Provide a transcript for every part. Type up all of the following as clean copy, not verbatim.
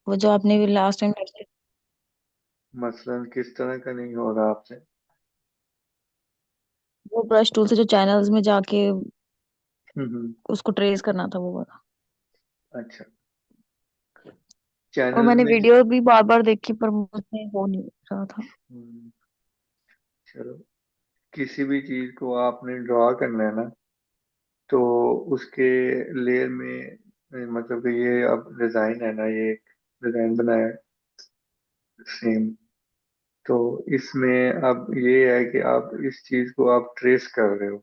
वो जो आपने भी लास्ट टाइम, मसलन किस तरह का नहीं हो रहा आपसे? वो ब्रश टूल से जो चैनल्स में जाके हम्म। उसको ट्रेस करना था वो वाला। अच्छा। और चैनल मैंने में वीडियो भी बार बार देखी पर मुझसे हो नहीं रहा था। हम्म, चलो, किसी भी चीज को आपने ड्रॉ करना है ना, तो उसके लेयर में मतलब कि ये अब डिजाइन है ना, ये एक डिजाइन बनाया है सेम। तो इसमें अब ये है कि आप इस चीज को आप ट्रेस कर रहे हो,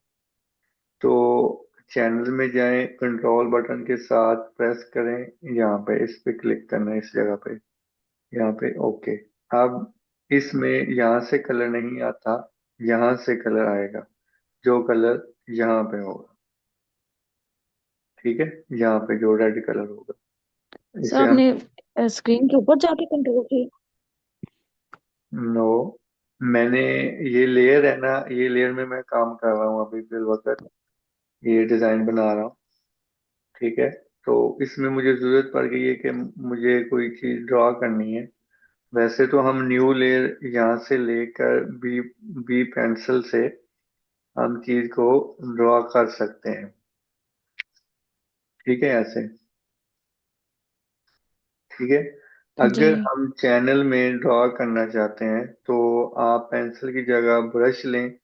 तो चैनल में जाएं, कंट्रोल बटन के साथ प्रेस करें, यहाँ पे इस पे क्लिक करना है, इस जगह पे, यहाँ पे ओके। अब इसमें यहाँ से कलर नहीं आता, यहाँ से कलर आएगा, जो कलर यहाँ पे होगा, ठीक है, यहाँ पे जो रेड कलर होगा, सर इसे हम आपने स्क्रीन के ऊपर जाके कंट्रोल किया? नो, मैंने ये लेयर है ना, ये लेयर में मैं काम कर रहा हूँ अभी फिल वक्त, ये डिजाइन बना रहा हूँ, ठीक है। तो इसमें मुझे जरूरत पड़ गई है कि मुझे कोई चीज ड्रॉ करनी है। वैसे तो हम न्यू लेयर यहाँ से लेकर बी बी पेंसिल से हम चीज को ड्रॉ कर सकते हैं, ठीक है, ऐसे, ठीक है। जी। अगर हम चैनल में ड्रॉ करना चाहते हैं तो आप पेंसिल की जगह ब्रश लें,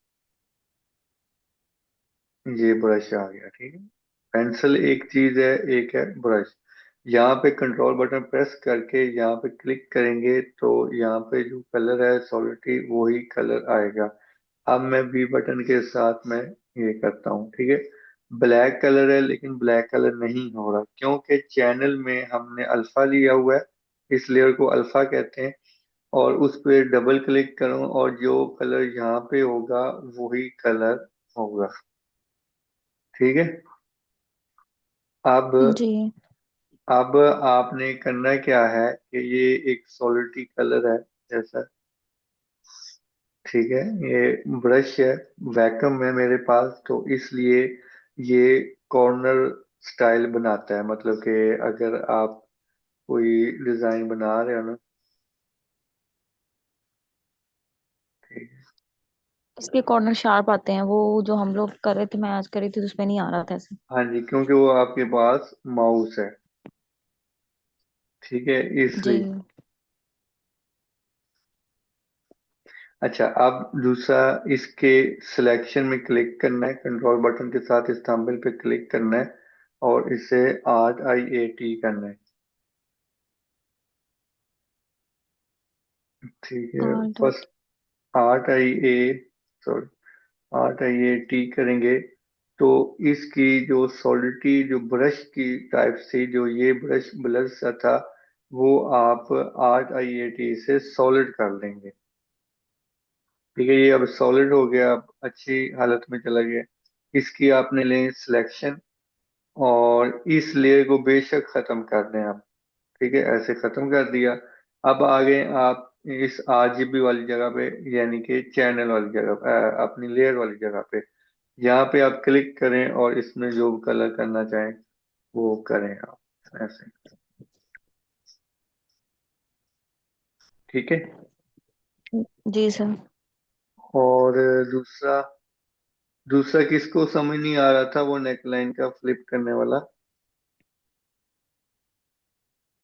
ये ब्रश आ गया, ठीक है। पेंसिल एक चीज है, एक है ब्रश। यहाँ पे कंट्रोल बटन प्रेस करके यहाँ पे क्लिक करेंगे तो यहाँ पे जो कलर है सॉलिड वही कलर आएगा। अब मैं बी बटन के साथ मैं ये करता हूँ, ठीक है। ब्लैक कलर है लेकिन ब्लैक कलर नहीं हो रहा, क्योंकि चैनल में हमने अल्फा लिया हुआ है, इस लेयर को अल्फा कहते हैं। और उस पे डबल क्लिक करूं और जो कलर यहाँ पे होगा वही कलर होगा, ठीक है। अब जी। अब आपने करना क्या है कि ये एक सॉलिड कलर है जैसा, ठीक है। ये ब्रश है, वैक्यूम है मेरे पास, तो इसलिए ये कॉर्नर स्टाइल बनाता है, मतलब कि अगर आप कोई डिजाइन बना रहे हो ना, ठीक है। इसके कॉर्नर शार्प आते हैं, वो जो हम लोग कर रहे थे, मैं आज कर रही थी तो उसमें नहीं आ रहा था ऐसे। हाँ जी, क्योंकि वो आपके पास माउस है, ठीक है, जी। इसलिए। अच्छा, अब दूसरा, इसके सिलेक्शन में क्लिक करना है, कंट्रोल बटन के साथ इस थंबनेल पे क्लिक करना है और इसे RIAT करना है, ठीक है। R first dot. RIA, sorry, RIAT करेंगे तो इसकी जो सॉलिडिटी, जो ब्रश की टाइप से जो ये ब्रश ब्लर सा था, वो आप RIAT से सॉलिड कर देंगे, ठीक है। ये अब सॉलिड हो गया, अब अच्छी हालत में चला गया। इसकी आपने लें सिलेक्शन और इस लेयर को बेशक खत्म कर दें आप, ठीक है, ऐसे खत्म कर दिया। अब आ गए आप इस RGB वाली जगह पे, यानी कि चैनल वाली जगह अपनी लेयर वाली जगह पे, यहाँ पे आप क्लिक करें और इसमें जो कलर करना चाहें वो करें आप, ऐसे, ठीक है। जी सर। और दूसरा दूसरा किसको समझ नहीं आ रहा था, वो नेकलाइन का फ्लिप करने वाला।